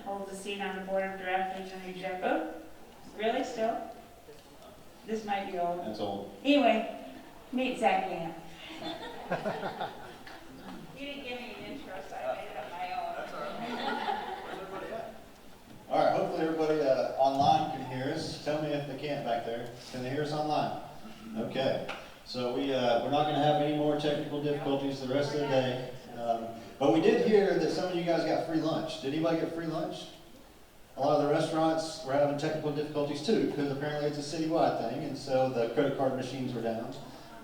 holds a seat on the board of directors and executive. Really, still? This might be old. That's old. Anyway, meet Zach Gantt. You didn't give me an intro, so I made it up my own. That's all right. Where's everybody at? All right, hopefully everybody online can hear us. Tell me if they can't back there. Can they hear us online? Okay. So we're not going to have any more technical difficulties the rest of the day. But we did hear that some of you guys got free lunch. Did anybody get free lunch? A lot of the restaurants were having technical difficulties too, because apparently it's a citywide thing, and so the credit card machines were down.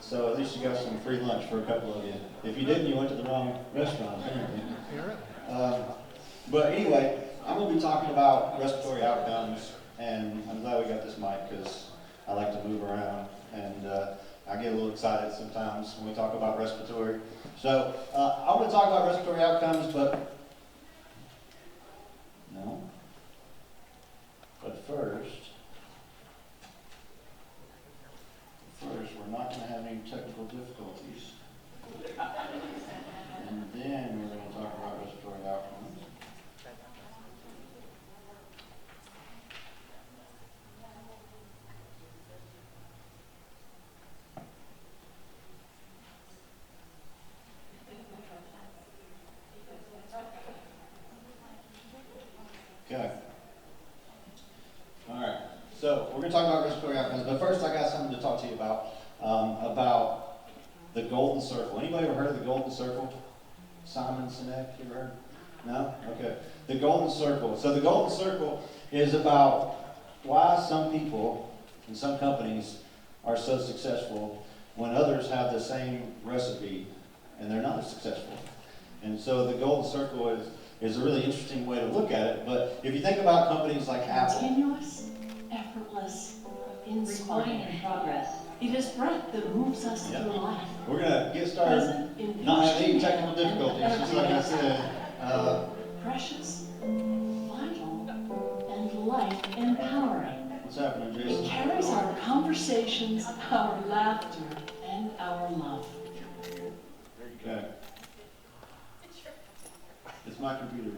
So at least you got some free lunch for a couple of you. If you didn't, you went to the wrong restaurant, apparently. But anyway, I'm going to be talking about respiratory outcomes, and I'm glad we got this mic because I like to move around, and I get a little excited sometimes when we talk about respiratory. So I want to talk about respiratory outcomes, but first, we're not going to have any technical difficulties. And then we're going to talk about respiratory outcomes. Okay. All right. So we're going to talk about respiratory outcomes, but first I got something to talk to you about the golden circle. Anybody ever heard of the golden circle? Simon Sinek, you ever heard? No? Okay. The golden circle. So the golden circle is about why some people and some companies are so successful when others have the same recipe and they're not as successful. And so the golden circle is a really interesting way to look at it. But if you think about companies like Apple. Continuous, effortless, inspiring. In progress. It is breath that moves us through life. We're going to get started. Not having any technical difficulties, just like I said. Precious, vital, and life-empowering. What's happening, Jason? It carries our conversations, our laughter, and our love. Okay. It's my computer.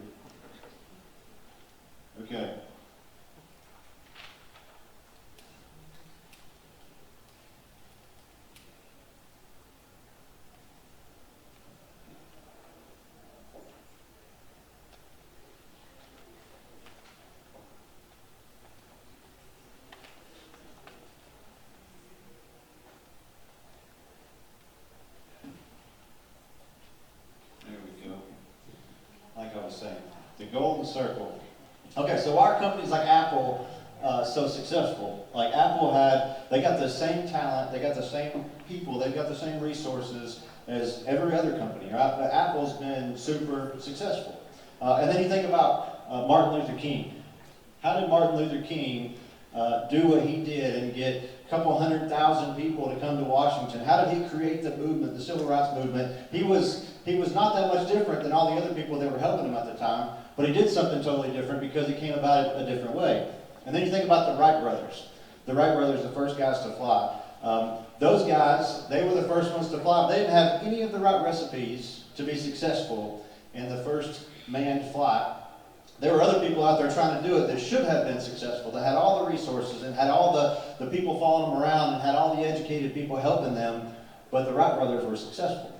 Okay. Saying the golden circle. Okay, so why are companies like Apple so successful? Like Apple they got the same talent, they got the same people, they've got the same resources as every other company, right? But Apple's been super successful. And then you think about Martin Luther King. How did Martin Luther King do what he did and get a couple 100,000 people to come to Washington? How did he create the movement, the civil rights movement? He was not that much different than all the other people that were helping him at the time, but he did something totally different because he came about it a different way. And then you think about the Wright Brothers. The Wright Brothers, the first guys to fly. Those guys, they were the first ones to fly. They didn't have any of the right recipes to be successful in the first manned flight. There were other people out there trying to do it that should have been successful, that had all the resources and had all the people following them around and had all the educated people helping them, but the Wright Brothers were successful.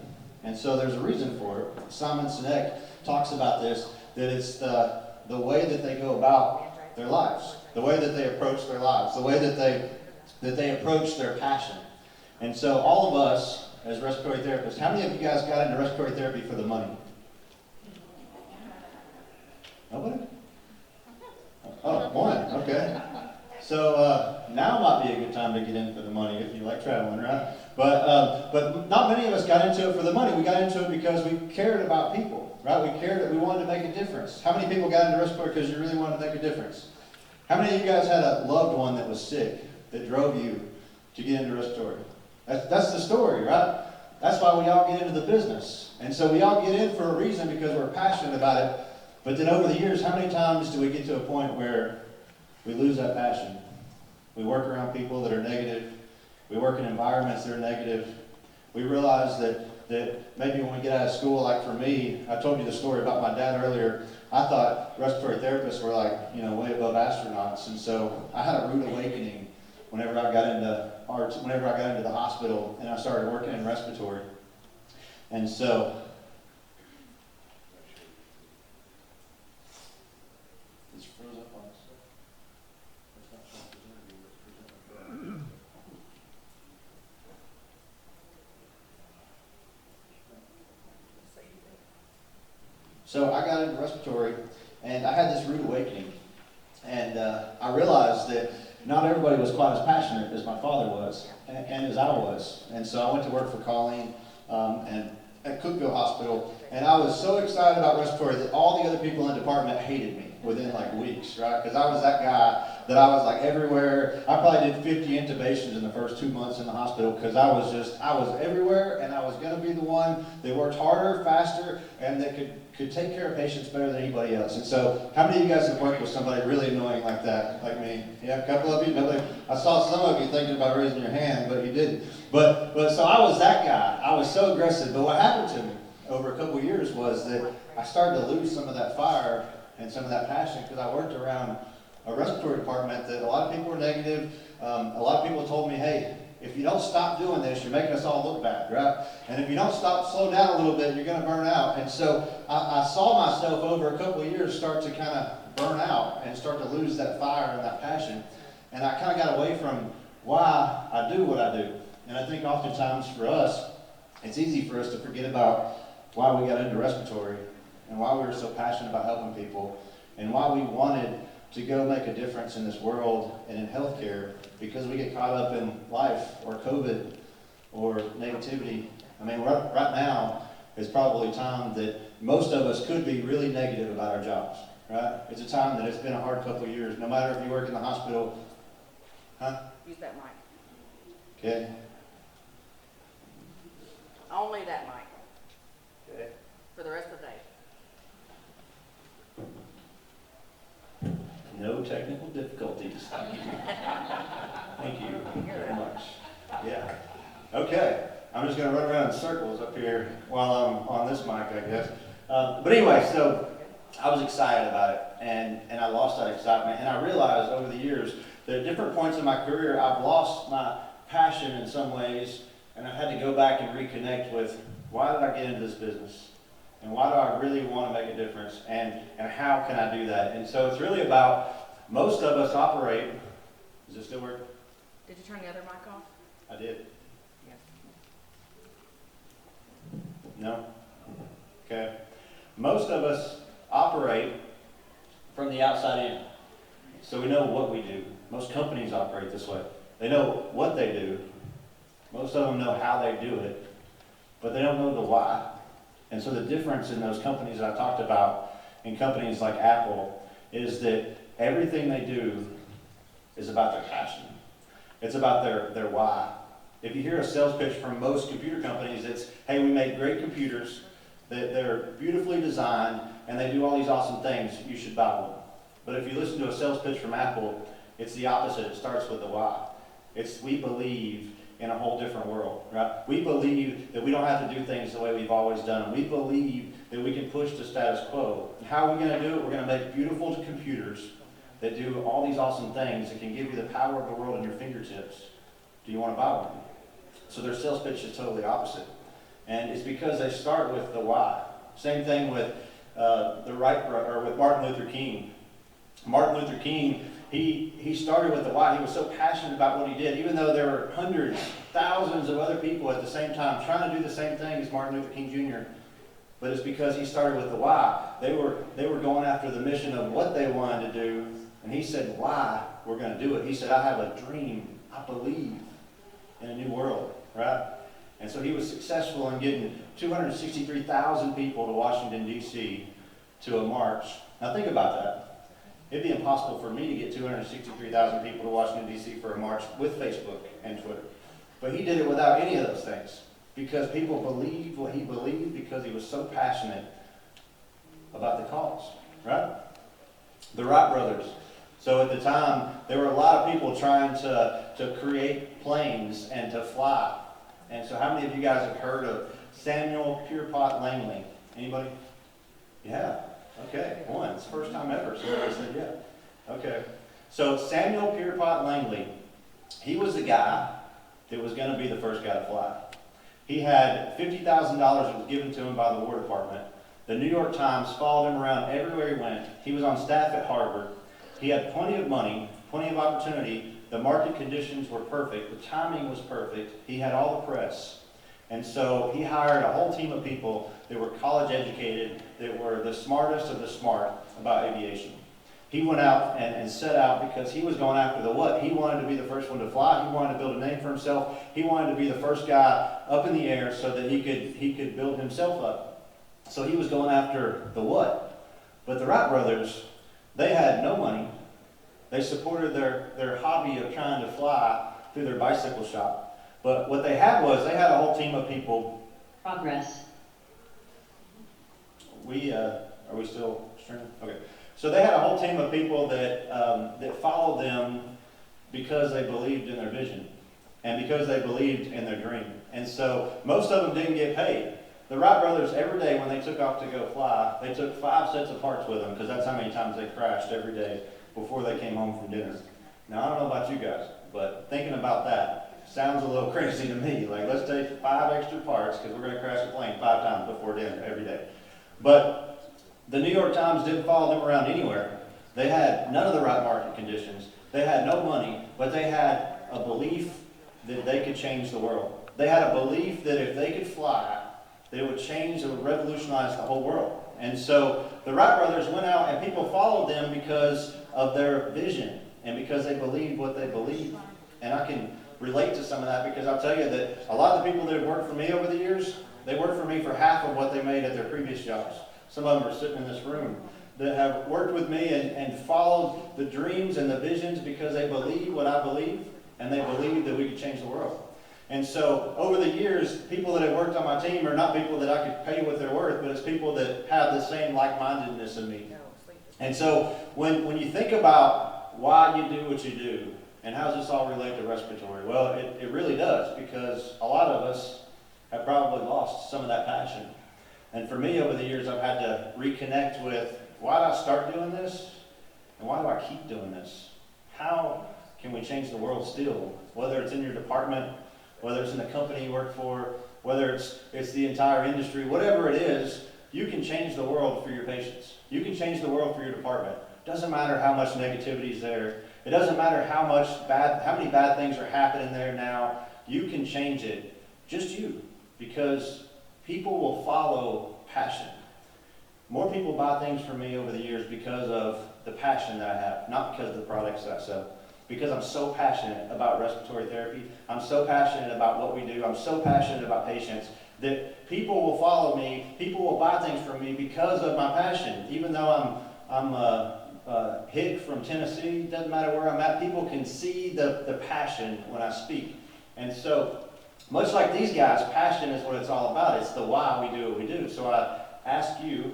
And so there's a reason for it. Simon Sinek talks about this, that it's the way that they go about their lives, the way that they approach their lives, the way that they approach their passion. And so all of us, as respiratory therapists, how many of you guys got into respiratory therapy for the money? Nobody? Oh, one, okay. So now might be a good time to get in for the money if you like traveling, right? But not many of us got into it for the money. We got into it because we cared about people, right? We cared that we wanted to make a difference. How many people got into respiratory because you really wanted to make a difference? How many of you guys had a loved one that was sick that drove you to get into respiratory? That's the story, right? That's why we all get into the business. And so we all get in for a reason because we're passionate about it. But then over the years, how many times do we get to a point where we lose that passion? We work around people that are negative. We work in environments that are negative. We realize that maybe when we get out of school, like for me, I told you the story about my dad earlier. I thought respiratory therapists were like, you know, way above astronauts. And so I had a rude awakening whenever I got into the hospital and I started working in respiratory. And so it's frozen up on us. So I got into respiratory, and I had this rude awakening. And I realized that not everybody was quite as passionate as my father was, and as I was. And so I went to work for Colleen and at Cookville Hospital, and I was so excited about respiratory that all the other people in the department hated me within like weeks, right? Because I was that guy that I was like everywhere. I probably did 50 intubations in the first 2 months in the hospital because I was everywhere, and I was going to be the one that worked harder, faster, and that could take care of patients better than anybody else. And so, how many of you guys have worked with somebody really annoying like that, like me? Yeah, a couple of you. Nobody. I saw some of you thinking about raising your hand, but you didn't. But so I was that guy. I was so aggressive. But what happened to me over a couple of years was that I started to lose some of that fire and some of that passion because I worked around a respiratory department that a lot of people were negative. A lot of people told me, hey, if you don't stop doing this, you're making us all look bad, right? And if you don't slow down a little bit, you're going to burn out. And so I saw myself over a couple of years start to kind of burn out and start to lose that fire and that passion. And I kind of got away from why I do what I do. And I think oftentimes for us, it's easy for us to forget about why we got into respiratory and why we were so passionate about helping people and why we wanted to go make a difference in this world and in healthcare, because we get caught up in life or COVID or negativity. I mean, right now is probably a time that most of us could be really negative about our jobs, right? It's a time that it's been a hard couple of years, no matter if you work in the hospital. Huh? Use that mic. Okay. Only that mic. Okay. For the rest of the day. No technical difficulties. Thank you very much. Yeah. Okay. I'm just going to run around in circles up here while I'm on this mic, I guess. But anyway, so I was excited about it, and I lost that excitement. And I realized over the years that at different points in my career, I've lost my passion in some ways, and I've had to go back and reconnect with, why did I get into this business? And why do I really want to make a difference? And how can I do that? And so it's really about, most of us operate, does it still work? Did you turn the other mic off? I did. Yes. No? Okay. Most of us operate from the outside in. So we know what we do. Most companies operate this way. They know what they do. Most of them know how they do it, but they don't know the why. And so the difference in those companies that I talked about, in companies like Apple, is that everything they do is about their passion. It's about their why. If you hear a sales pitch from most computer companies, it's, hey, we make great computers, they're beautifully designed, and they do all these awesome things, you should buy one. But if you listen to a sales pitch from Apple, it's the opposite. It starts with the why. It's, we believe in a whole different world, right? We believe that we don't have to do things the way we've always done them. We believe that we can push the status quo. And how are we going to do it? We're going to make beautiful computers that do all these awesome things that can give you the power of the world in your fingertips. Do you want to buy one? So their sales pitch is totally opposite. And it's because they start with the why. Same thing with with Martin Luther King. Martin Luther King, he started with the why. He was so passionate about what he did, even though there were hundreds, thousands of other people at the same time trying to do the same thing as Martin Luther King Jr. But it's because he started with the why. They were going after the mission of what they wanted to do, and he said, why we're going to do it. He said, I have a dream. I believe in a new world, right? And so he was successful in getting 263,000 people to Washington, D.C. to a march. Now think about that. It'd be impossible for me to get 263,000 people to Washington, D.C. for a march with Facebook and Twitter. But he did it without any of those things, because people believed what he believed, because he was so passionate about the cause, right? The Wright Brothers. So at the time, there were a lot of people trying to create planes and to fly. And so how many of you guys have heard of Samuel Pierpot Langley? Anybody? Yeah. Okay, one. It's the first time ever somebody said yeah. Okay. So Samuel Pierpot Langley, he was the guy that was going to be the first guy to fly. He had $50,000 that was given to him by the War Department. The New York Times followed him around everywhere he went. He was on staff at Harvard. He had plenty of money, plenty of opportunity. The market conditions were perfect. The timing was perfect. He had all the press. And so he hired a whole team of people that were college educated, that were the smartest of the smart about aviation. He went out and set out because he was going after the what. He wanted to be the first one to fly. He wanted to build a name for himself. He wanted to be the first guy up in the air so that he could build himself up. So he was going after the what. But the Wright Brothers, they had no money. They supported their hobby of trying to fly through their bicycle shop. But what they had was, they had a whole team of people. Progress. Are we still streaming? Okay. So they had a whole team of people that followed them because they believed in their vision and because they believed in their dream. And so most of them didn't get paid. The Wright Brothers, every day when they took off to go fly, they took 5 sets of parts with them because that's how many times they crashed every day before they came home from dinner. Now, I don't know about you guys, but thinking about that sounds a little crazy to me. Like, let's take 5 extra parts because we're going to crash the plane 5 times before dinner every day. But the New York Times didn't follow them around anywhere. They had none of the right market conditions. They had no money, but they had a belief that they could change the world. They had a belief that if they could fly, that it would change, it would revolutionize the whole world. And so the Wright Brothers went out and people followed them because of their vision and because they believed what they believed. And I can relate to some of that because I'll tell you that a lot of the people that have worked for me over the years, they worked for me for half of what they made at their previous jobs. Some of them are sitting in this room that have worked with me and followed the dreams and the visions because they believe what I believe and they believe that we could change the world. And so over the years, people that have worked on my team are not people that I could pay what they're worth, but it's people that have the same like-mindedness in me. And so when you think about why you do what you do, and how does this all relate to respiratory? Well, it really does, because a lot of us have probably lost some of that passion. And for me, over the years, I've had to reconnect with, why did I start doing this? And why do I keep doing this? How can we change the world still? Whether it's in your department, whether it's in the company you work for, whether it's the entire industry, whatever it is, you can change the world for your patients. You can change the world for your department. Doesn't matter how much negativity is there. It doesn't matter how many bad things are happening there now. You can change it. Just you. Because people will follow passion. More people buy things from me over the years because of the passion that I have, not because of the products that I sell. Because I'm so passionate about respiratory therapy. I'm so passionate about what we do. I'm so passionate about patients that people will follow me. People will buy things from me because of my passion. Even though I'm a hick from Tennessee, doesn't matter where I'm at, people can see the passion when I speak. And so, much like these guys, passion is what it's all about. It's the why we do what we do. So I ask you,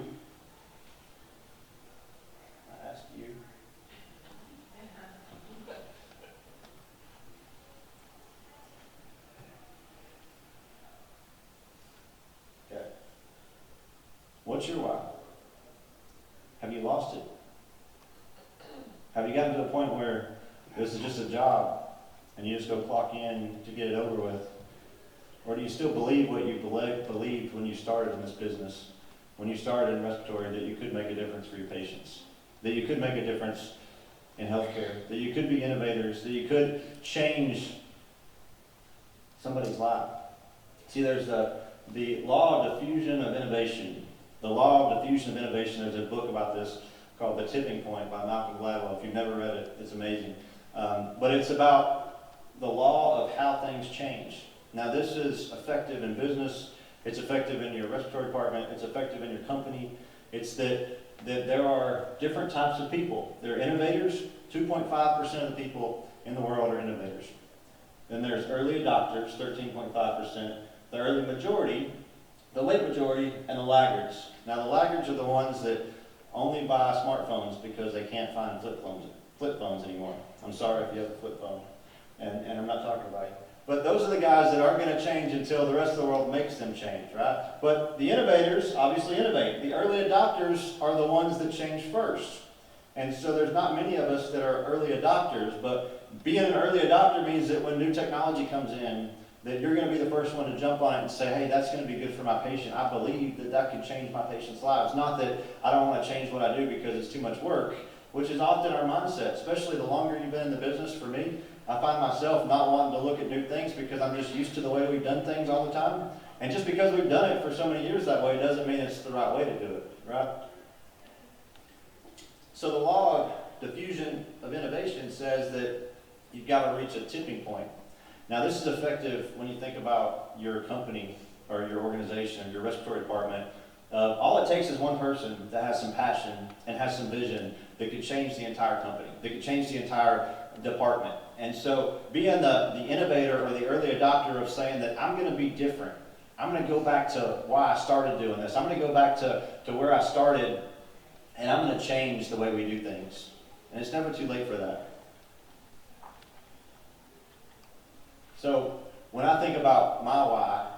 what's your why? Have you lost it? Have you gotten to the point where this is just a job and you just go clock in to get it over with? Or do you still believe what you believed when you started in this business, when you started in respiratory, that you could make a difference for your patients, that you could make a difference in healthcare, that you could be innovators, that you could change somebody's life? See, there's the law of diffusion of innovation. The Law of Diffusion of Innovation, there's a book about this called The Tipping Point by Malcolm Gladwell. If you've never read it, it's amazing. But it's about the law of how things change. Now, this is effective in business. It's effective in your respiratory department. It's effective in your company. It's that there are different types of people. There are innovators. 2.5% of the people in the world are innovators. Then there's early adopters, 13.5%. The early majority, the late majority, and the laggards. Now, the laggards are the ones that only buy smartphones because they can't find flip phones anymore. I'm sorry if you have a flip phone, and I'm not talking about you. But those are the guys that aren't going to change until the rest of the world makes them change, right? But the innovators obviously innovate. The early adopters are the ones that change first. And so there's not many of us that are early adopters, but being an early adopter means that when new technology comes in, that you're going to be the first one to jump on it and say, hey, that's going to be good for my patient. I believe that that could change my patient's lives. Not that I don't want to change what I do because it's too much work, which is often our mindset, especially the longer you've been in the business. For me, I find myself not wanting to look at new things because I'm just used to the way we've done things all the time. And just because we've done it for so many years that way doesn't mean it's the right way to do it, right? So the law of diffusion of innovation says that you've got to reach a tipping point. Now this is effective when you think about your company or your organization, your respiratory department. All it takes is one person that has some passion and has some vision that could change the entire company, that could change the entire department. And so being the innovator or the early adopter of saying that I'm going to be different, I'm going to go back to why I started doing this, I'm going to go back to where I started, and I'm going to change the way we do things. And it's never too late for that. So when I think about my why,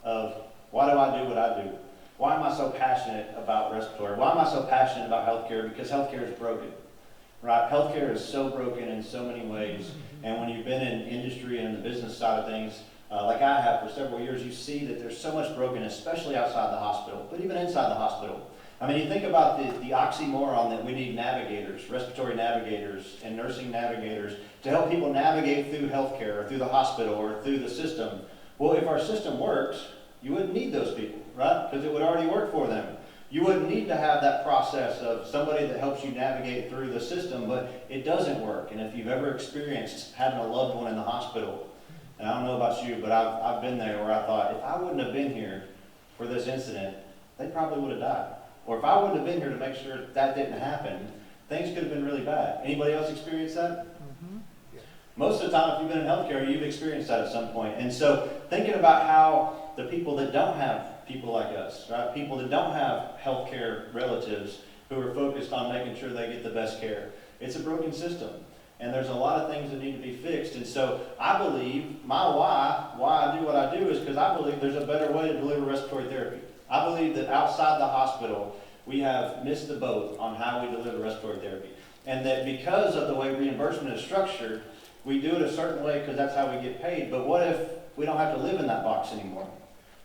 of why do I do what I do? Why am I so passionate about respiratory? Why am I so passionate about healthcare? Because healthcare is broken, right? Healthcare is so broken in so many ways. And when you've been in industry and in the business side of things, like I have for several years, you see that there's so much broken, especially outside the hospital, but even inside the hospital. I mean, you think about the oxymoron that we need navigators, respiratory navigators and nursing navigators to help people navigate through healthcare or through the hospital or through the system. Well, if our system works, you wouldn't need those people, right? Because it would already work for them. You wouldn't need to have that process of somebody that helps you navigate through the system, but it doesn't work. And if you've ever experienced having a loved one in the hospital, and I don't know about you, but I've been there where I thought, if I wouldn't have been here for this incident, they probably would have died. Or if I wouldn't have been here to make sure that didn't happen, things could have been really bad. Anybody else experience that? Mm-hmm. Yeah. Most of the time, if you've been in healthcare, you've experienced that at some point. And so thinking about how the people that don't have people like us, right? People that don't have healthcare relatives who are focused on making sure they get the best care. It's a broken system. And there's a lot of things that need to be fixed. And so I believe my why I do what I do is because I believe there's a better way to deliver respiratory therapy. I believe that outside the hospital, we have missed the boat on how we deliver respiratory therapy. And that because of the way reimbursement is structured, we do it a certain way because that's how we get paid. But what if we don't have to live in that box anymore?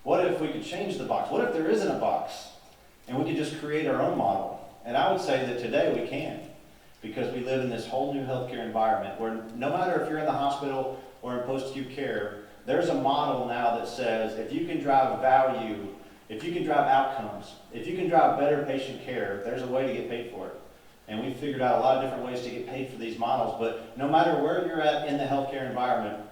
What if we could change the box? What if there isn't a box and we could just create our own model? And I would say that today we can, because we live in this whole new healthcare environment where no matter if you're in the hospital or in post-acute care, there's a model now that says if you can drive value, if you can drive outcomes, if you can drive better patient care, there's a way to get paid for it. And we've figured out a lot of different ways to get paid for these models, but no matter where you're at in the healthcare environment,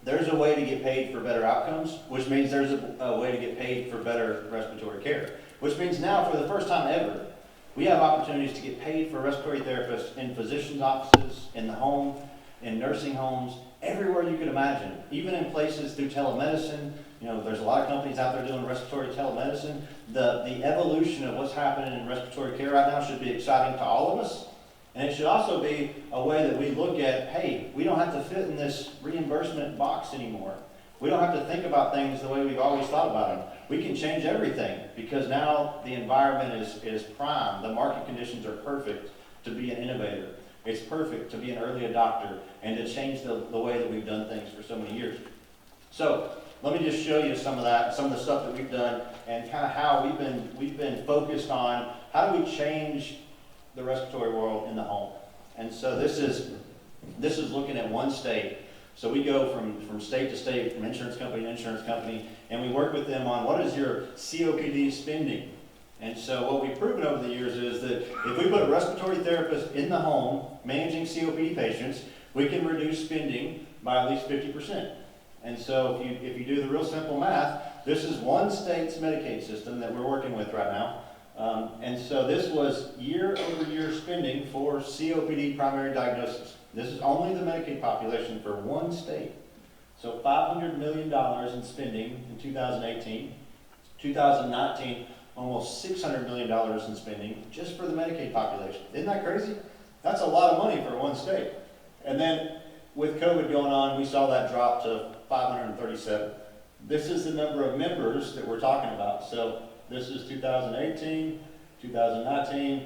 there's a way to get paid for better outcomes, which means there's a way to get paid for better respiratory care. Which means now, for the first time ever, we have opportunities to get paid for respiratory therapists in physicians' offices, in the home, in nursing homes, everywhere you could imagine. Even in places through telemedicine. You know, there's a lot of companies out there doing respiratory telemedicine. The evolution of what's happening in respiratory care right now should be exciting to all of us. And it should also be a way that we look at, hey, we don't have to fit in this reimbursement box anymore. We don't have to think about things the way we've always thought about them. We can change everything because now the environment is prime. The market conditions are perfect to be an innovator. It's perfect to be an early adopter and to change the way that we've done things for so many years. So let me just show you some of that, some of the stuff that we've done and kind of how we've been focused on how do we change the respiratory world in the home. And so this is looking at one state. So we go from state to state, from insurance company to insurance company, and we work with them on what is your COPD spending. And so what we've proven over the years is that if we put a respiratory therapist in the home managing COPD patients, we can reduce spending by at least 50%. And so if you do the real simple math, this is one state's Medicaid system that we're working with right now. And so this was year-over-year spending for COPD primary diagnosis. This is only the Medicaid population for one state. So $500 million in spending in 2018. 2019, almost $600 million in spending just for the Medicaid population. Isn't that crazy? That's a lot of money for one state. And then with COVID going on, we saw that drop to 537. This is the number of members that we're talking about. So this is 2018, 2019,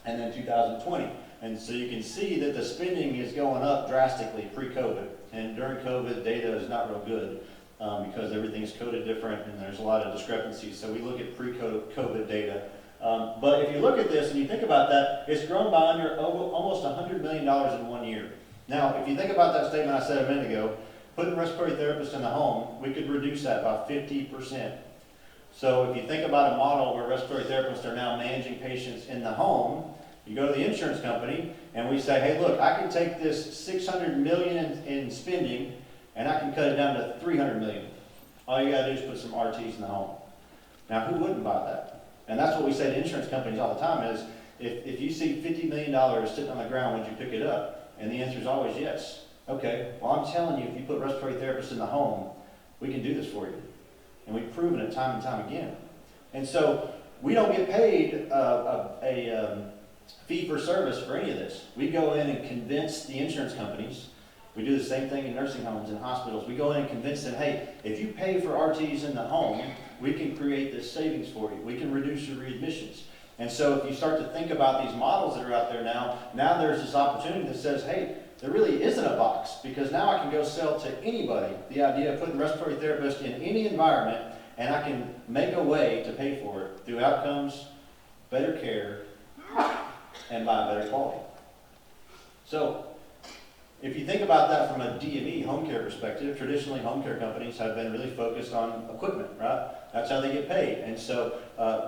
and then 2020. And so you can see that the spending is going up drastically pre-COVID. And during COVID, data is not real good because everything is coded different and there's a lot of discrepancies. So we look at pre-COVID data. But if you look at this and you think about that, it's grown by almost $100 million in 1 year. Now, if you think about that statement I said a minute ago, putting respiratory therapists in the home, we could reduce that by 50%. So if you think about a model where respiratory therapists are now managing patients in the home, you go to the insurance company and we say, hey, look, I can take this $600 million in spending and I can cut it down to $300 million. All you gotta do is put some RTs in the home. Now, who wouldn't buy that? And that's what we say to insurance companies all the time is, if you see $50 million sitting on the ground, would you pick it up? And the answer is always yes. Okay, well, I'm telling you, if you put respiratory therapists in the home, we can do this for you. And we've proven it time and time again. And so we don't get paid a fee for service for any of this. We go in and convince the insurance companies. We do the same thing in nursing homes and hospitals. We go in and convince them, hey, if you pay for RTs in the home, we can create this savings for you. We can reduce your readmissions. And so if you start to think about these models that are out there now there's this opportunity that says, hey, there really isn't a box, because now I can go sell to anybody the idea of putting respiratory therapists in any environment, and I can make a way to pay for it through outcomes, better care, and by better quality. So if you think about that from a DME home care perspective, traditionally home care companies have been really focused on equipment, right? That's how they get paid. And so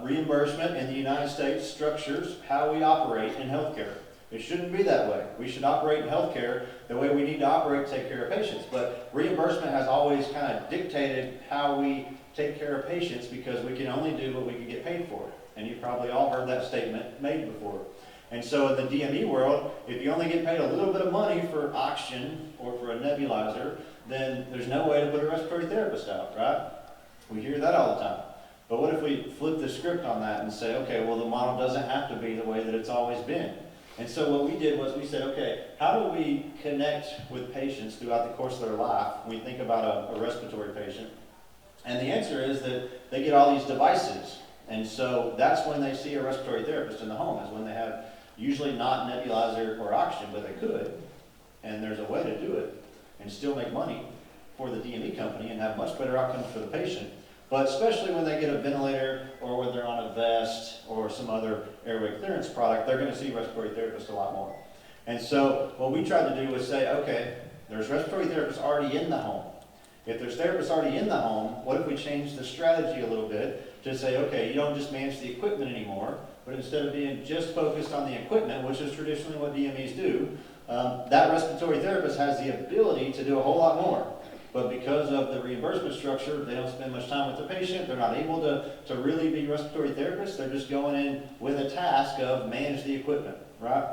reimbursement in the United States structures how we operate in healthcare. It shouldn't be that way. We should operate in healthcare the way we need to operate to take care of patients. But reimbursement has always kind of dictated how we take care of patients, because we can only do what we can get paid for. And you've probably all heard that statement made before. And so in the DME world, if you only get paid a little bit of money for oxygen or for a nebulizer, then there's no way to put a respiratory therapist out, right? We hear that all the time. But what if we flip the script on that and say, okay, well, the model doesn't have to be the way that it's always been. And so what we did was we said, okay, how do we connect with patients throughout the course of their life when we think about a respiratory patient? And the answer is that they get all these devices. And so that's when they see a respiratory therapist in the home, is when they have usually not nebulizer or oxygen, but they could. And there's a way to do it and still make money for the DME company and have much better outcomes for the patient. But especially when they get a ventilator or when they're on a vest or some other airway clearance product, they're going to see respiratory therapists a lot more. And so what we tried to do was say, okay, there's respiratory therapists already in the home. If there's therapists already in the home, what if we change the strategy a little bit to say, okay, you don't just manage the equipment anymore, but instead of being just focused on the equipment, which is traditionally what DMEs do, that respiratory therapist has the ability to do a whole lot more. But because of the reimbursement structure, they don't spend much time with the patient. They're not able to really be respiratory therapists. They're just going in with a task of manage the equipment, right?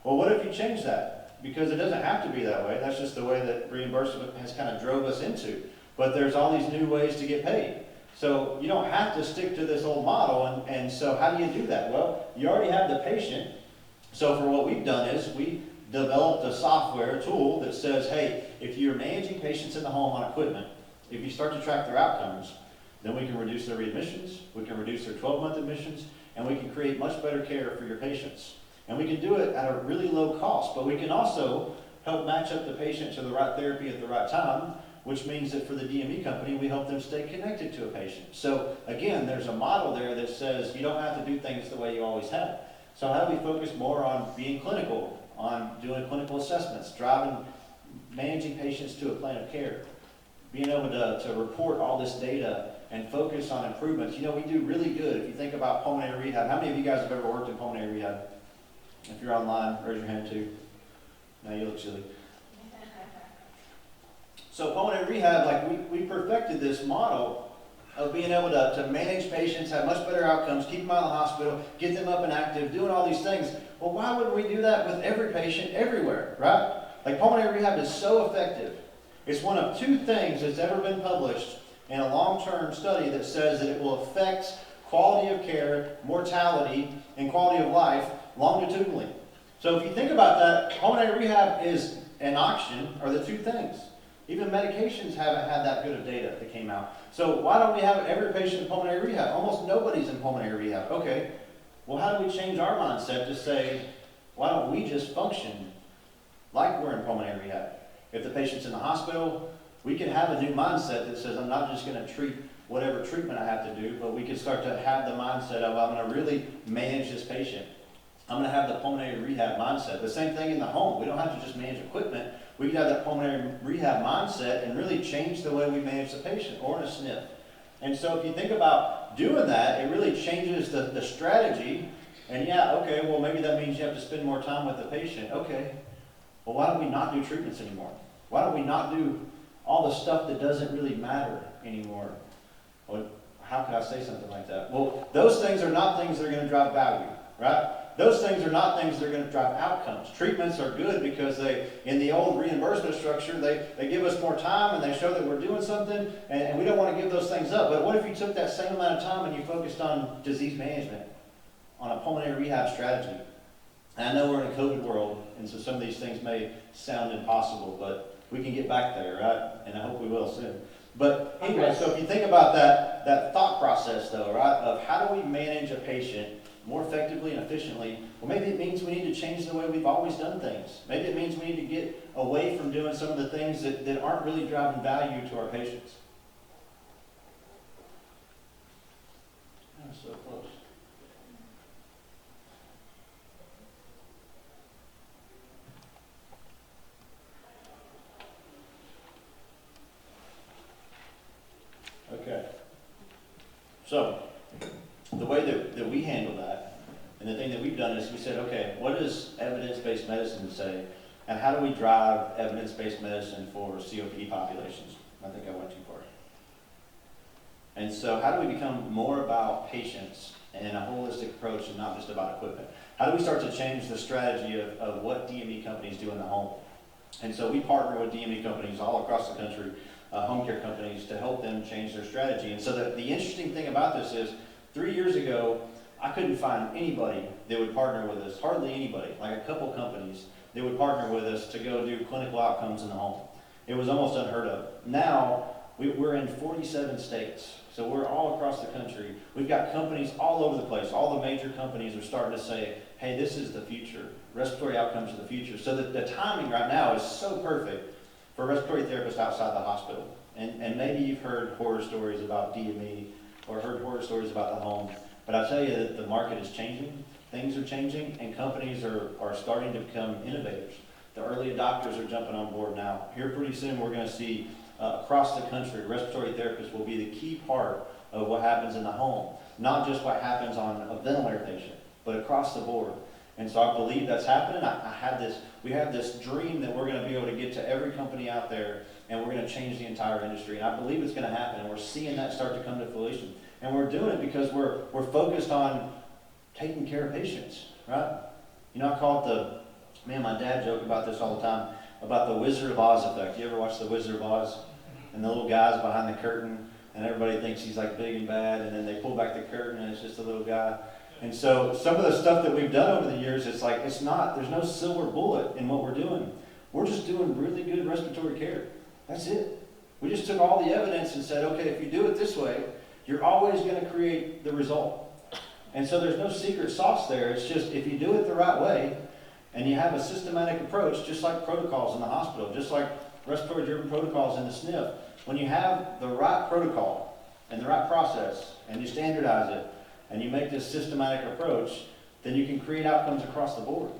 Well, what if you change that? Because it doesn't have to be that way. That's just the way that reimbursement has kind of drove us into. But there's all these new ways to get paid. So you don't have to stick to this old model. And so how do you do that? Well, you already have the patient. So for what we've done is we developed a software tool that says, hey, if you're managing patients in the home on equipment, if you start to track their outcomes, then we can reduce their readmissions, we can reduce their 12-month admissions, and we can create much better care for your patients. And we can do it at a really low cost, but we can also help match up the patient to the right therapy at the right time, which means that for the DME company, we help them stay connected to a patient. So again, there's a model there that says you don't have to do things the way you always have. So how do we focus more on being clinical, on doing clinical assessments, managing patients to a plan of care, being able to report all this data and focus on improvements. You know, we do really good. If you think about pulmonary rehab, how many of you guys have ever worked in pulmonary rehab? If you're online, raise your hand too. Now you look silly. So pulmonary rehab, like we perfected this model of being able to manage patients, have much better outcomes, keep them out of the hospital, get them up and active, doing all these things. Well, why wouldn't we do that with every patient everywhere, right? Like pulmonary rehab is so effective. It's one of two things that's ever been published in a long-term study that says that it will affect quality of care, mortality, and quality of life longitudinally. So if you think about that, pulmonary rehab is and oxygen are the two things. Even medications haven't had that good of data that came out. So why don't we have every patient in pulmonary rehab? Almost nobody's in pulmonary rehab. Okay, well, how do we change our mindset to say, why don't we just function like we're in pulmonary rehab? If the patient's in the hospital, we can have a new mindset that says, I'm not just going to treat whatever treatment I have to do, but we can start to have the mindset of, I'm going to really manage this patient. I'm going to have the pulmonary rehab mindset. The same thing in the home. We don't have to just manage equipment. We can have that pulmonary rehab mindset and really change the way we manage the patient, or in a SNF. And so if you think about doing that, it really changes the strategy. And yeah, okay, well, maybe that means you have to spend more time with the patient. Okay, well, why don't we not do treatments anymore? Why don't we not do all the stuff that doesn't really matter anymore? Well, how could I say something like that? Well, those things are not things that are going to drive value, right? Those things are not things that are going to drive outcomes. Treatments are good because they, in the old reimbursement structure, they give us more time and they show that we're doing something, and we don't want to give those things up. But what if you took that same amount of time and you focused on disease management, on a pulmonary rehab strategy? And I know we're in a COVID world, and so some of these things may sound impossible, but we can get back there, right? And I hope we will soon. But anyway, so if you think about that thought process, though, right, of how do we manage a patient more effectively and efficiently, well, maybe it means we need to change the way we've always done things. Maybe it means we need to get away from doing some of the things that aren't really driving value to our patients. Oh, so close. Okay. So, the way that we handle that, and the thing that we've done is we said, okay, what does evidence-based medicine say, and how do we drive evidence-based medicine for COPD populations? I think I went too far. And so how do we become more about patients and a holistic approach and not just about equipment? How do we start to change the strategy of what DME companies do in the home? And so we partner with DME companies all across the country, home care companies, to help them change their strategy. And so the interesting thing about this is, 3 years ago, I couldn't find anybody that would partner with us, hardly anybody, like a couple companies that would partner with us to go do clinical outcomes in the home. It was almost unheard of. Now, we're in 47 states, so we're all across the country. We've got companies all over the place. All the major companies are starting to say, hey, this is the future. Respiratory outcomes are the future. So the timing right now is so perfect for respiratory therapists outside the hospital. And maybe you've heard horror stories about DME or heard horror stories about the home. But I tell you that the market is changing, things are changing, and companies are starting to become innovators. The early adopters are jumping on board now. Here pretty soon we're going to see across the country, respiratory therapists will be the key part of what happens in the home. Not just what happens on a ventilator patient, but across the board. And so I believe that's happening. We have this dream that we're going to be able to get to every company out there, and we're going to change the entire industry. And I believe it's going to happen, and we're seeing that start to come to fruition. And we're doing it because we're focused on taking care of patients, right? You know, I call it my dad joked about this all the time, about the Wizard of Oz effect. You ever watch the Wizard of Oz? And the little guy's behind the curtain, and everybody thinks he's like big and bad, and then they pull back the curtain, and it's just a little guy. And so some of the stuff that we've done over the years, it's like, there's no silver bullet in what we're doing. We're just doing really good respiratory care. That's it. We just took all the evidence and said, okay, if you do it this way, you're always going to create the result. And so there's no secret sauce there. It's just, if you do it the right way, and you have a systematic approach, just like protocols in the hospital, just like respiratory-driven protocols in the SNF, when you have the right protocol and the right process, and you standardize it, and you make this systematic approach, then you can create outcomes across the board.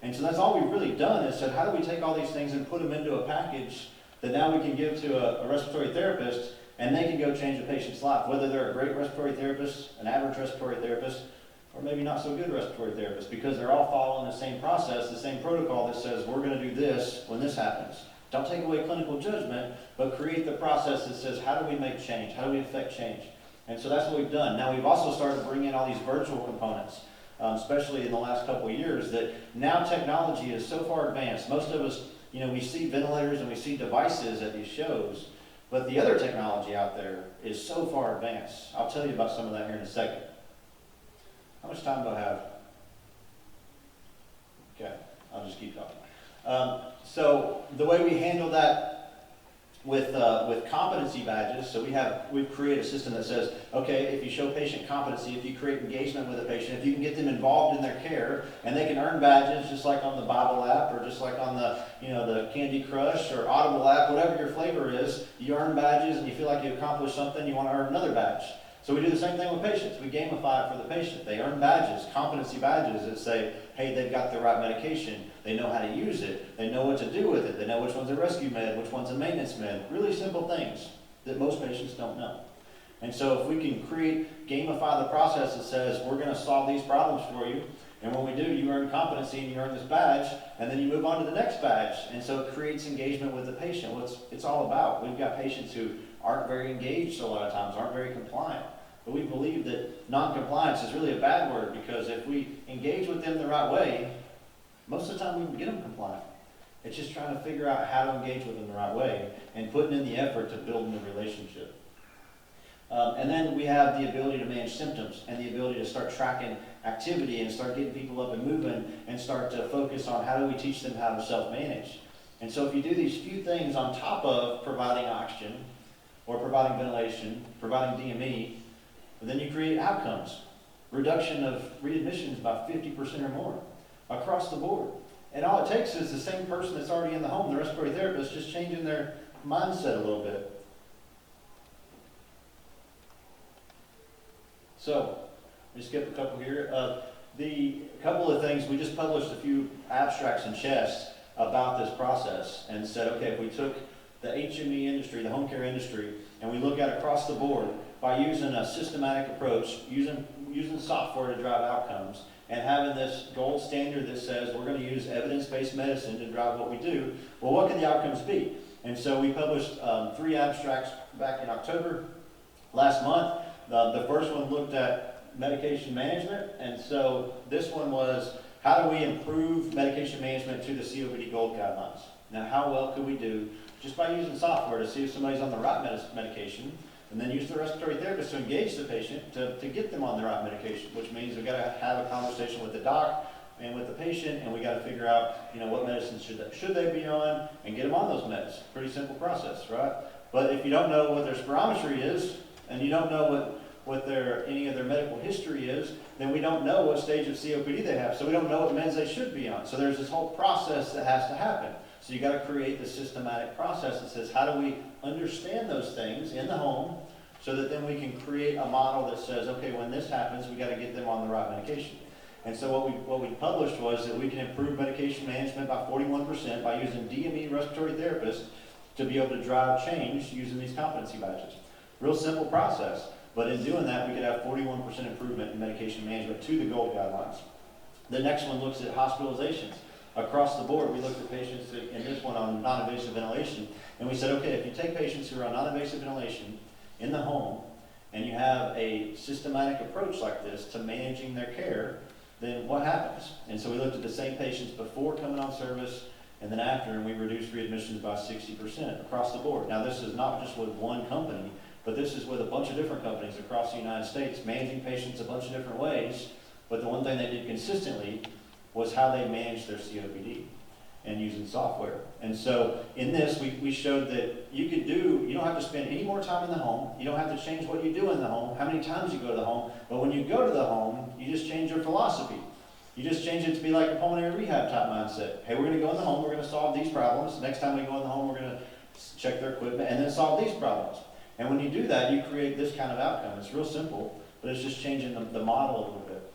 And so that's all we've really done, is said, how do we take all these things and put them into a package that now we can give to a respiratory therapist, and they can go change a patient's life, whether they're a great respiratory therapist, an average respiratory therapist, or maybe not so good respiratory therapist, because they're all following the same process, the same protocol that says, we're going to do this when this happens. Don't take away clinical judgment, but create the process that says, how do we make change? How do we affect change? And so that's what we've done. Now we've also started to bring in all these virtual components, especially in the last couple of years, that now technology is so far advanced. Most of us, we see ventilators and we see devices at these shows, but the other technology out there is so far advanced. I'll tell you about some of that here in a second. How much time do I have? Okay, I'll just keep talking. So the way we handle that with competency badges, so we've created a system that says, okay, if you show patient competency, if you create engagement with a patient, if you can get them involved in their care, and they can earn badges just like on the Bible app or just like on the the Candy Crush or Audible app, whatever your flavor is, you earn badges and you feel like you accomplished something, you want to earn another badge. So we do the same thing with patients. We gamify it for the patient. They earn badges, competency badges that say, hey, they've got the right medication. They know how to use it. They know what to do with it. They know which one's a rescue med, which one's a maintenance med. Really simple things that most patients don't know. And so if we can gamify the process that says, we're going to solve these problems for you, and when we do, you earn competency and you earn this badge, and then you move on to the next badge. And so it creates engagement with the patient. What it's all about. We've got patients who aren't very engaged a lot of times, aren't very compliant. But we believe that non-compliance is really a bad word, because if we engage with them the right way, most of the time we can get them compliant. It's just trying to figure out how to engage with them the right way and putting in the effort to build the relationship. And then we have the ability to manage symptoms and the ability to start tracking activity and start getting people up and moving and start to focus on how do we teach them how to self-manage. And so if you do these few things on top of providing oxygen or providing ventilation, providing DME, then you create outcomes. Reduction of readmissions by 50% or more across the board. And all it takes is the same person that's already in the home, the respiratory therapist, just changing their mindset a little bit. So, let me skip a couple here. The couple of things, we just published a few abstracts in CHEST about this process and said, okay, if we took the HME industry, the home care industry, and we look at across the board by using a systematic approach, using software to drive outcomes, and having this gold standard that says we're going to use evidence-based medicine to drive what we do, well, what can the outcomes be? And so we published 3 abstracts back in October last month. The first one looked at medication management, and so this one was, how do we improve medication management to the COPD Gold Guidelines? Now, how well could we do just by using software to see if somebody's on the right medication, and then use the respiratory therapist to engage the patient to get them on the right medication, which means we've got to have a conversation with the doc and with the patient, and we got to figure out, what medicines should they be on, and get them on those meds. Pretty simple process, right? But if you don't know what their spirometry is, and you don't know what any of their medical history is, then we don't know what stage of COPD they have, so we don't know what meds they should be on. So there's this whole process that has to happen. So you got to create the systematic process that says, how do we understand those things in the home, so that then we can create a model that says, okay, when this happens, we got to get them on the right medication. And so what we published was that we can improve medication management by 41% by using DME respiratory therapists to be able to drive change using these competency badges. Real simple process, but in doing that, we could have 41% improvement in medication management to the GOLD guidelines. The next one looks at hospitalizations. Across the board, we looked at patients, in this one on non-invasive ventilation, and we said, okay, if you take patients who are on non-invasive ventilation in the home, and you have a systematic approach like this to managing their care, then what happens? And so we looked at the same patients before coming on service and then after, and we reduced readmissions by 60% across the board. Now, this is not just with one company, but this is with a bunch of different companies across the United States, managing patients a bunch of different ways, but the one thing they did consistently was how they managed their COPD and using software. And so in this, we showed that you don't have to spend any more time in the home, you don't have to change what you do in the home, how many times you go to the home, but when you go to the home, you just change your philosophy. You just change it to be like a pulmonary rehab type mindset. Hey, we're going to go in the home, we're going to solve these problems. Next time we go in the home, we're going to check their equipment and then solve these problems. And when you do that, you create this kind of outcome. It's real simple, but it's just changing the model a little bit.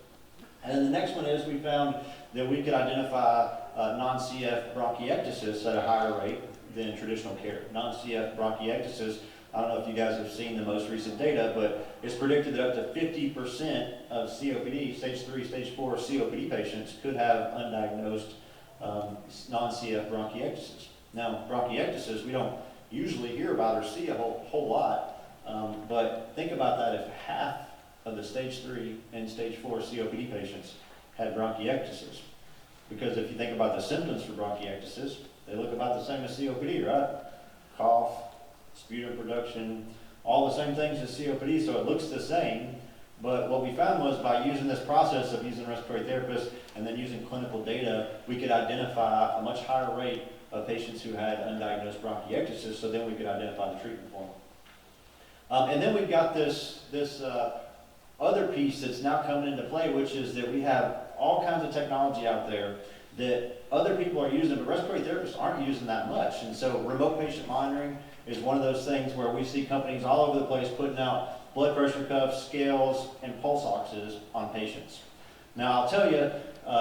And then the next one is we found that we could identify non-CF bronchiectasis at a higher rate than traditional care. Non-CF bronchiectasis, I don't know if you guys have seen the most recent data, but it's predicted that up to 50% of COPD, stage 3, stage 4 COPD patients could have undiagnosed non-CF bronchiectasis. Now, bronchiectasis, we don't usually hear about or see a whole lot, but think about that if half of the stage 3 and stage 4 COPD patients had bronchiectasis. Because if you think about the symptoms for bronchiectasis, they look about the same as COPD, right? Cough, sputum production, all the same things as COPD, so it looks the same, But what we found was by using this process of using respiratory therapists and then using clinical data, we could identify a much higher rate of patients who had undiagnosed bronchiectasis, so then we could identify the treatment for them. And then we've got this other piece that's now coming into play, which is that we have all kinds of technology out there that other people are using, but respiratory therapists aren't using that much. And so remote patient monitoring is one of those things where we see companies all over the place putting out blood pressure cuffs, scales, and pulse oxes on patients. Now I'll tell you,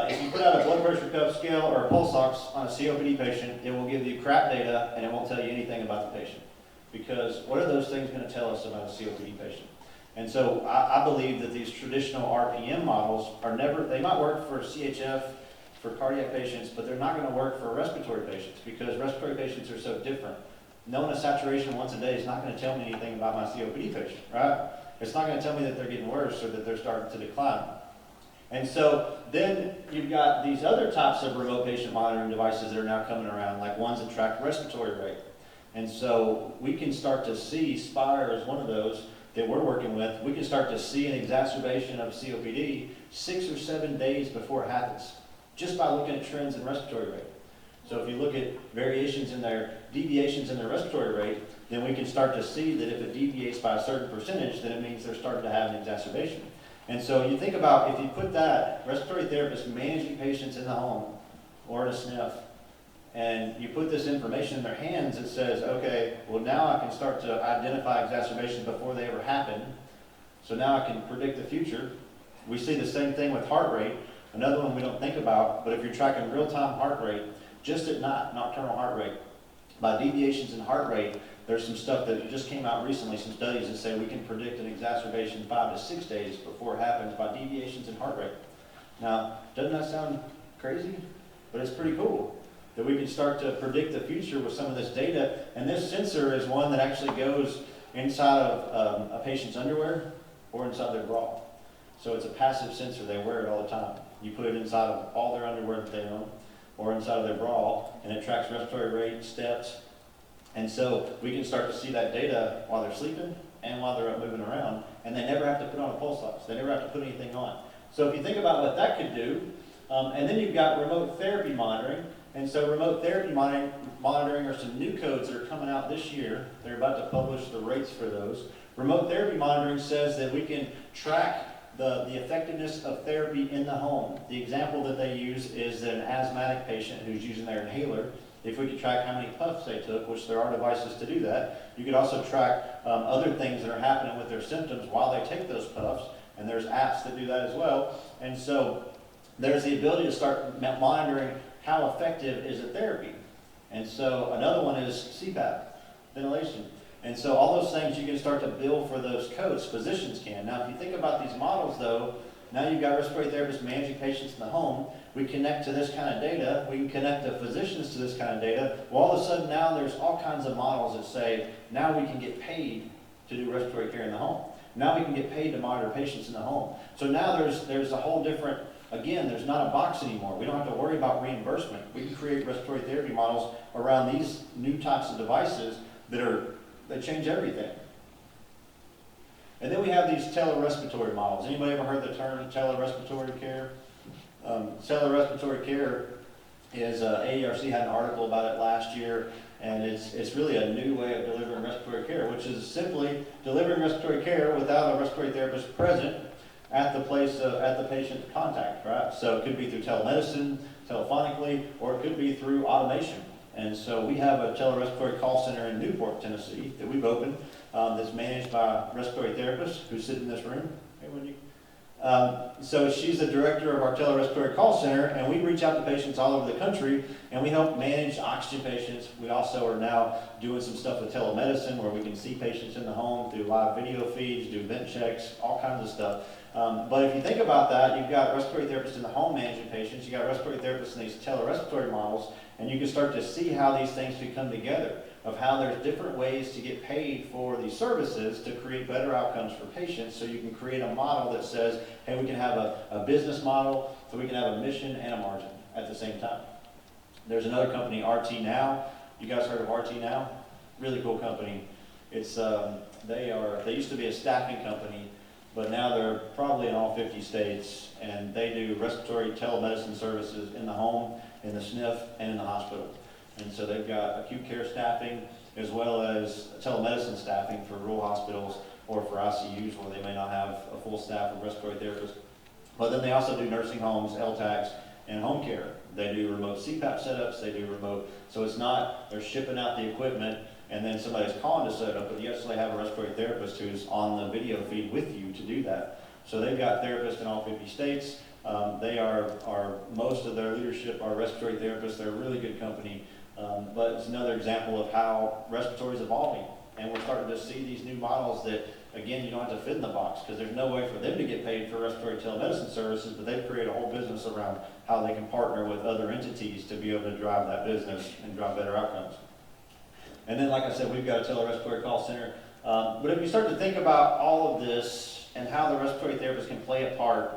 if you put out a blood pressure cuff, scale, or a pulse ox on a COPD patient, it will give you crap data and it won't tell you anything about the patient. Because what are those things going to tell us about a COPD patient? And so I believe that these traditional RPM models they might work for CHF, for cardiac patients, but they're not going to work for respiratory patients because respiratory patients are so different. Knowing a saturation once a day is not going to tell me anything about my COPD patient, right? It's not going to tell me that they're getting worse or that they're starting to decline. And so then you've got these other types of remote patient monitoring devices that are now coming around, like ones that track respiratory rate. And so we can start to see, Spire is one of those that we're working with, we can start to see an exacerbation of COPD 6 or 7 days before it happens, just by looking at trends in respiratory rate. So if you look at deviations in their respiratory rate, then we can start to see that if it deviates by a certain percentage, then it means they're starting to have an exacerbation. And so you think about if you put that respiratory therapist managing patients in the home or in a SNF, and you put this information in their hands that says, okay, well now I can start to identify exacerbations before they ever happen. So now I can predict the future. We see the same thing with heart rate. Another one we don't think about, but if you're tracking real-time heart rate, just at night, nocturnal heart rate, by deviations in heart rate, there's some stuff that just came out recently, some studies that say we can predict an exacerbation 5 to 6 days before it happens by deviations in heart rate. Now, doesn't that sound crazy? But it's pretty cool that we can start to predict the future with some of this data. And this sensor is one that actually goes inside of a patient's underwear or inside their bra. So it's a passive sensor. They wear it all the time. You put it inside of all their underwear that they own or inside of their bra, and it tracks respiratory rate, steps. And so we can start to see that data while they're sleeping and while they're up moving around, and they never have to put on a pulse ox. They never have to put anything on. So if you think about what that could do, and then you've got remote therapy monitoring. And so remote therapy monitoring are some new codes that are coming out this year. They're about to publish the rates for those. Remote therapy monitoring says that we can track the effectiveness of therapy in the home. The example that they use is that an asthmatic patient who's using their inhaler, if we could track how many puffs they took, which there are devices to do that, you could also track other things that are happening with their symptoms while they take those puffs, and there's apps that do that as well. And so there's the ability to start monitoring how effective is the therapy. And so another one is CPAP, ventilation. And so all those things you can start to bill for those codes, physicians can. Now if you think about these models though, now you've got respiratory therapists managing patients in the home. We connect to this kind of data. We can connect the physicians to this kind of data. Well, all of a sudden now there's all kinds of models that say, now we can get paid to do respiratory care in the home. Now we can get paid to monitor patients in the home. So now there's a whole different, again, there's not a box anymore. We don't have to worry about reimbursement. We can create respiratory therapy models around these new types of devices that change everything. And then we have these telerespiratory models. Anybody ever heard the term telerespiratory care? Telerespiratory care is, AERC had an article about it last year, and it's really a new way of delivering respiratory care, which is simply delivering respiratory care without a respiratory therapist present at the place, at the patient contact, right? So it could be through telemedicine, telephonically, or it could be through automation. And so we have a telerespiratory call center in Newport, Tennessee, that we've opened, that's managed by respiratory therapists who sit in this room. Hey, Wendy. So she's the director of our telerespiratory call center, and we reach out to patients all over the country, and we help manage oxygen patients. We also are now doing some stuff with telemedicine where we can see patients in the home through live video feeds, do vent checks, all kinds of stuff. But if you think about that, you've got respiratory therapists in the home managing patients, you've got respiratory therapists in these telerespiratory models, and you can start to see how these things can come together, of how there's different ways to get paid for these services to create better outcomes for patients. So you can create a model that says, hey, we can have a business model, so we can have a mission and a margin at the same time. There's another company, RT Now. You guys heard of RT Now? Really cool company. It's they used to be a staffing company, but now they're probably in all 50 states, and they do respiratory telemedicine services in the home, in the SNF, and in the hospital. And so they've got acute care staffing as well as telemedicine staffing for rural hospitals or for ICUs where they may not have a full staff of respiratory therapists. But then they also do nursing homes, LTACs, and home care. They do remote CPAP setups, they do remote, so it's not, they're shipping out the equipment and then somebody's calling to set it up, but you actually have a respiratory therapist who's on the video feed with you to do that. So they've got therapists in all 50 states. They are most of their leadership are respiratory therapists. They're a really good company, but it's another example of how respiratory is evolving. And we're starting to see these new models that, again, you don't have to fit in the box because there's no way for them to get paid for respiratory telemedicine services, but they've created a whole business around how they can partner with other entities to be able to drive that business and drive better outcomes. And then, like I said, we've got a telerespiratory call center. But if you start to think about all of this and how the respiratory therapist can play a part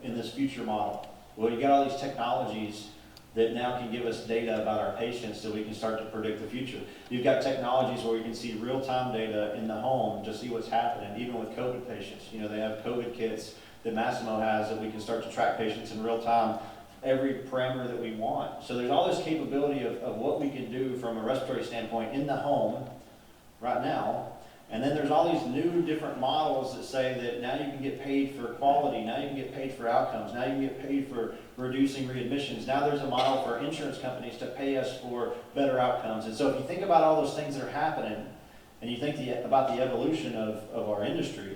in this future model, well, you got all these technologies that now can give us data about our patients so we can start to predict the future. You've got technologies where we can see real-time data in the home to see what's happening, even with COVID patients. You know, they have COVID kits that Massimo has that we can start to track patients in real time, every parameter that we want. So there's all this capability of what we can do from a respiratory standpoint in the home right now. And then there's all these new different models that say that now you can get paid for quality, now you can get paid for outcomes, now you can get paid for reducing readmissions. Now there's a model for insurance companies to pay us for better outcomes. And so if you think about all those things that are happening, and you think about the evolution of our industry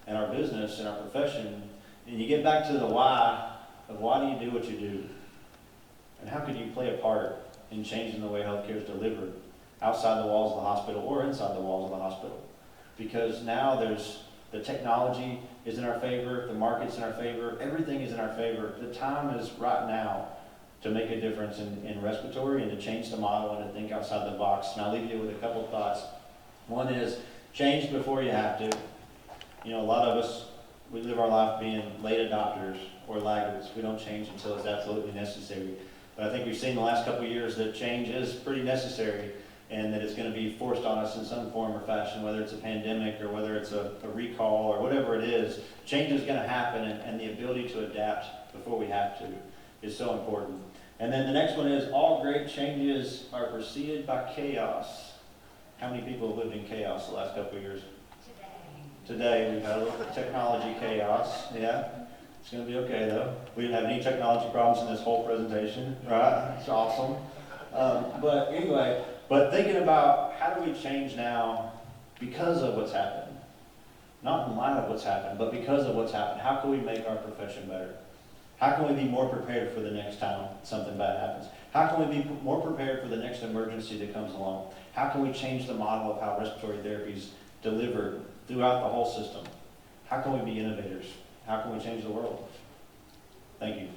and our business and our profession, and you get back to the why of why do you do what you do, and how can you play a part in changing the way healthcare is delivered outside the walls of the hospital or inside the walls of the hospital. Because now the technology is in our favor, the market's in our favor, everything is in our favor. The time is right now to make a difference in respiratory and to change the model and to think outside the box. And I'll leave you with a couple of thoughts. One is change before you have to. You know, a lot of us, we live our life being late adopters or laggards. We don't change until it's absolutely necessary. But I think we've seen the last couple of years that change is pretty necessary, and that it's going to be forced on us in some form or fashion, whether it's a pandemic or whether it's a recall or whatever it is. Change is going to happen, and the ability to adapt before we have to is so important. And then the next one is all great changes are preceded by chaos. How many people have lived in chaos the last couple of years? Today we've had a little bit of technology chaos, yeah. It's going to be okay though. We didn't have any technology problems in this whole presentation, right? It's awesome. But anyway, but thinking about how do we change now because of what's happened? Not in light of what's happened, but because of what's happened. How can we make our profession better? How can we be more prepared for the next time something bad happens? How can we be more prepared for the next emergency that comes along? How can we change the model of how respiratory therapy is delivered throughout the whole system? How can we be innovators? How can we change the world? Thank you.